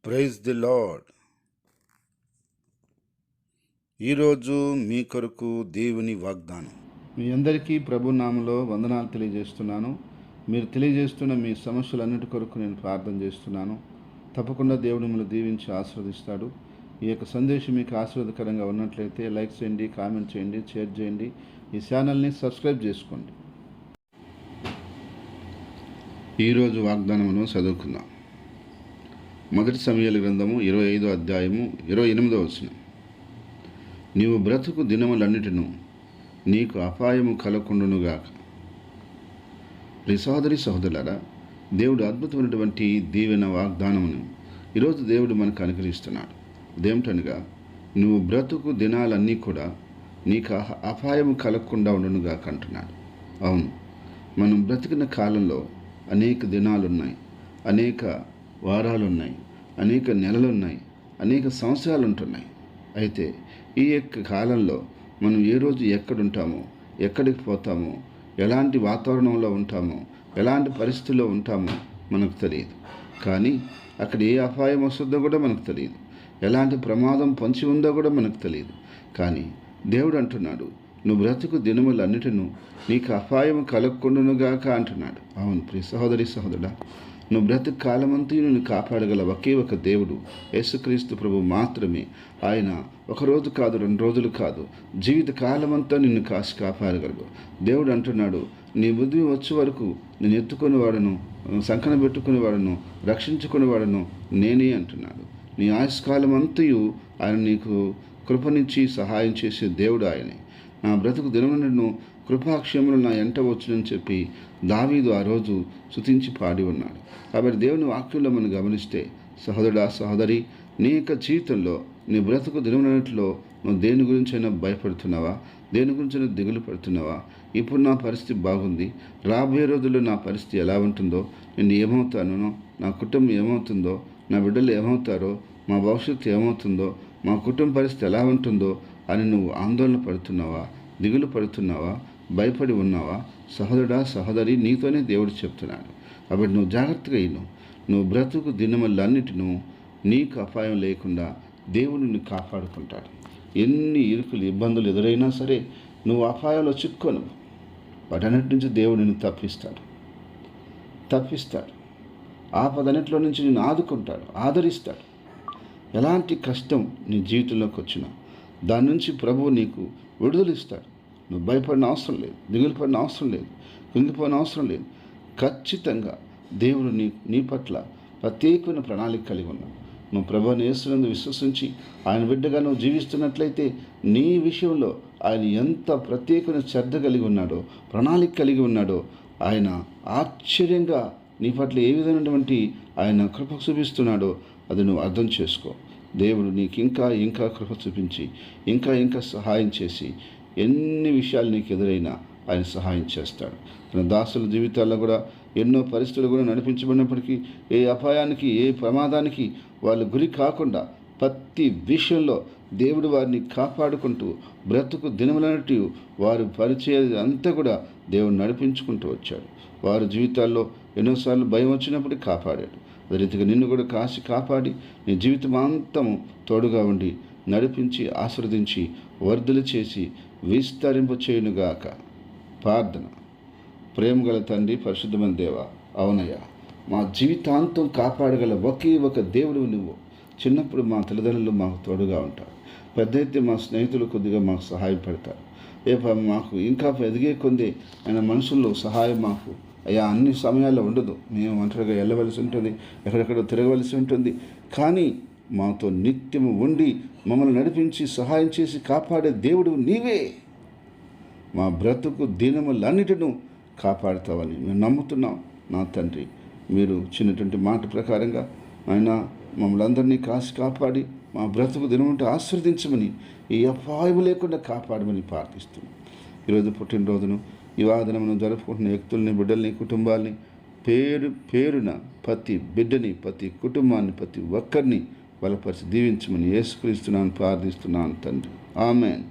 Praise the lord. ఈరోజు మీ కొరకు దేవుని వాగ్దానం. మీ అందరికీ ప్రభు నామములో వందనాలు తెలియజేస్తున్నాను. మీరు తెలియజేస్తున్న మీ సమస్యలన్నిటి కొరకు నేను ప్రార్థన చేస్తున్నాను. తప్పకుండా దేవుడు మిమ్మల్ని దీవించి ఆశీర్వదిస్తాడు. ఈ యొక్క సందేశం మీకు ఆశీర్వాదకరంగా ఉన్నట్లయితే లైక్ చేయండి, కామెంట్ చేయండి, షేర్ చేయండి. ఈ ఛానల్ని సబ్స్క్రైబ్ చేసుకోండి. ఈరోజు వాగ్దానమును చదువుకుందాం. మొదటి సమూయేలు గ్రంథము 25వ అధ్యాయము 28వ వచనం. నీవు బ్రతుకు దినములన్నిటిను నీకు అపాయము కలగకుండునుగాక. సహోదరి సహోదరులారా, దేవుడు అద్భుతమైనటువంటి దీవెన వాగ్దానమును ఈరోజు దేవుడు మనకు అనుగ్రహిస్తున్నాడు. అదేమిటనగా, నువ్వు బ్రతుకు దినాలన్నీ కూడా నీకు అపాయము కలగకుండా ఉండునుగాక అంటున్నాడు. అవును, మనం బ్రతికిన కాలంలో అనేక దినాలున్నాయి, అనేక వారాలున్నాయి, అనేక నెలలున్నాయి, అనేక సంవత్సరాలు ఉంటున్నాయి. అయితే ఈ యొక్క కాలంలో మనం ఏ రోజు ఎక్కడుంటామో, ఎక్కడికి పోతామో, ఎలాంటి వాతావరణంలో ఉంటామో, ఎలాంటి పరిస్థితుల్లో ఉంటామో మనకు తెలియదు. కానీ అక్కడ ఏ అపాయం వస్తుందో కూడా మనకు తెలియదు, ఎలాంటి ప్రమాదం పొంచి ఉందో కూడా మనకు తెలియదు. కానీ దేవుడు అంటున్నాడు, నువ్వు బ్రతుకు దినములన్నిటిను నీకు అపాయం కలగకుండునుగాక అంటున్నాడు. అవును ప్రియ సహోదరి సహోదరుడా, నువ్వు బ్రతుకు కాలమంతా నిన్ను కాపాడగల ఒకే ఒక దేవుడు యేసుక్రీస్తు ప్రభు మాత్రమే. ఆయన ఒకరోజు కాదు, 2 రోజులు కాదు, జీవిత కాలమంతా నిన్ను కాపాడగలడు. దేవుడు అంటున్నాడు, నీ బుద్ధి వచ్చే వరకు నేను ఎత్తుకునేవాడను, సంకన పెట్టుకునేవాడను, రక్షించుకునేవాడను నేనే అంటున్నాడు. నీ ఆయుష్కాలం అంతయు ఆయన నీకు కృపనిచ్చి సహాయం చేసే దేవుడు ఆయనే. నా బ్రతుకు దినములను కృపాక్షేములు నా ఎంట వచ్చునని చెప్పి దావీదు ఆ రోజు స్తుతించి పాడి ఉన్నాడు. కాబట్టి దేవుని వాక్యంలో మనం గమనిస్తే, సహోదరుడా సహోదరి, నీ యొక్క జీవితంలో నీ బ్రతుకు దినములన్నిటిలో నువ్వు దేని గురించైనా భయపడుతున్నావా? దేని గురించైనా దిగులు పడుతున్నావా? ఇప్పుడు నా పరిస్థితి బాగుంది, రాబోయే రోజుల్లో నా పరిస్థితి ఎలా ఉంటుందో, నేను ఏమవుతానో, నా కుటుంబం ఏమవుతుందో, నా బిడ్డలు ఏమవుతారో, మా భవిష్యత్తు ఏమవుతుందో, మా కుటుంబ పరిస్థితి ఎలా ఉంటుందో అని నువ్వు ఆందోళన పడుతున్నావా? దిగులు పడుతున్నావా? భయపడి ఉన్నావా? సహోదరుడా సహోదరి, నీతోనే దేవుడు చెప్తున్నాడు. కాబట్టి నువ్వు జాగ్రత్తగా నువ్వు బ్రతుకు దినములన్నిటిను నీకు అపాయం లేకుండా దేవుడు నిన్ను కాపాడుకుంటాడు. ఎన్ని ఇరుకులు ఇబ్బందులు ఎదురైనా సరే నువ్వు అపాయంలో చిక్కుకోను. వాటన్నిటి నుంచి దేవుడు నిన్ను తప్పిస్తాడు. ఆపదన్నిటిలో నుంచి నిన్ను ఆదుకుంటాడు, ఆదరిస్తాడు. ఎలాంటి కష్టం నీ జీవితంలోకి వచ్చినా దాని నుంచి ప్రభువు నీకు విడుదలిస్తాడు. నువ్వు భయపడిన అవసరం లేదు, దిగులు పడిన అవసరం లేదు, కుంగిపోయిన అవసరం లేదు. ఖచ్చితంగా దేవుడు నీ పట్ల ప్రత్యేకమైన ప్రణాళిక కలిగి ఉన్నాడు. నువ్వు ప్రభువుని యేసునందు విశ్వసించి ఆయన బిడ్డగా నువ్వు జీవిస్తున్నట్లయితే నీ విషయంలో ఆయన ఎంత ప్రత్యేకమైన శ్రద్ధ కలిగి ఉన్నాడో, ప్రణాళిక కలిగి ఉన్నాడో, ఆయన ఆశ్చర్యంగా నీ పట్ల ఏ విధమైనటువంటి ఆయన కృప చూపిస్తున్నాడో అది నువ్వు అర్థం చేసుకో. దేవుడు నీకు ఇంకా కృప చూపించి ఇంకా సహాయం చేసి ఎన్ని విషయాలు నీకు ఎదురైనా ఆయన సహాయం చేస్తాడు. తన దాసుల జీవితాల్లో కూడా ఎన్నో పరిస్థితులు కూడా నడిపించబడినప్పటికీ ఏ అపాయానికి, ఏ ప్రమాదానికి వాళ్ళు గురి కాకుండా ప్రతి విషయంలో దేవుడు వారిని కాపాడుకుంటూ బ్రతుకు దినములన్నిటి వారు పరిచయం అంతా కూడా దేవుడు నడిపించుకుంటూ వచ్చాడు. వారి జీవితాల్లో ఎన్నోసార్లు భయం వచ్చినప్పటికీ కాపాడాడు. అదే రీతిగా నిన్ను కూడా కాపాడి నీ జీవితమాంతము తోడుగా ఉండి నడిపించి ఆశీర్వదించి వర్ధులు చేసి విస్తరింప చేయునుగాక. ప్రార్థన. ప్రేమగల తండ్రి, పరిశుద్ధమైన దేవా, అవునయ్యా, మా జీవితాంతం కాపాడగల ఒకే ఒక దేవుడు నువ్వు. చిన్నప్పుడు మా తల్లిదండ్రులు మాకు తోడుగా ఉంటారు, పెద్ద అయితే మా స్నేహితులు కొద్దిగా మాకు సహాయపడతారు. మాకు ఇంకా ఎదిగే కొంది ఆయన మనుషుల్లో సహాయం మాకు అయ్యా అన్ని సమయాల్లో ఉండదు. మేము ఒంటరిగా వెళ్ళవలసి ఉంటుంది, ఎక్కడెక్కడో తిరగవలసి ఉంటుంది. కానీ మాతో నిత్యము ఉండి మమ్మల్ని నడిపించి సహాయం చేసి కాపాడే దేవుడు నీవే. మా బ్రతుకు దినములన్నిటిను కాపాడుతావని మేము నమ్ముతున్నాం. నా తండ్రి, మీరు చిన్నటువంటి మాట ప్రకారంగా ఆయన మమ్మల్ని అందరినీ కాపాడి మా బ్రతుకు దినమంటే ఆశీర్వదించమని, ఈ అపాయం లేకుండా కాపాడమని ప్రార్థిస్తున్నాం. ఈరోజు పుట్టినరోజును ఈ వాదనమును జరుపుకుంటున్న వ్యక్తుల్ని, బిడ్డల్ని, కుటుంబాల్ని పేరున ప్రతి బిడ్డని, ప్రతి కుటుంబాన్ని, ప్రతి ఒక్కరిని బలపరిచి దీవించమని యేసుక్రీస్తునామమున ప్రార్థిస్తున్నాను తండ్రి. ఆమేన్.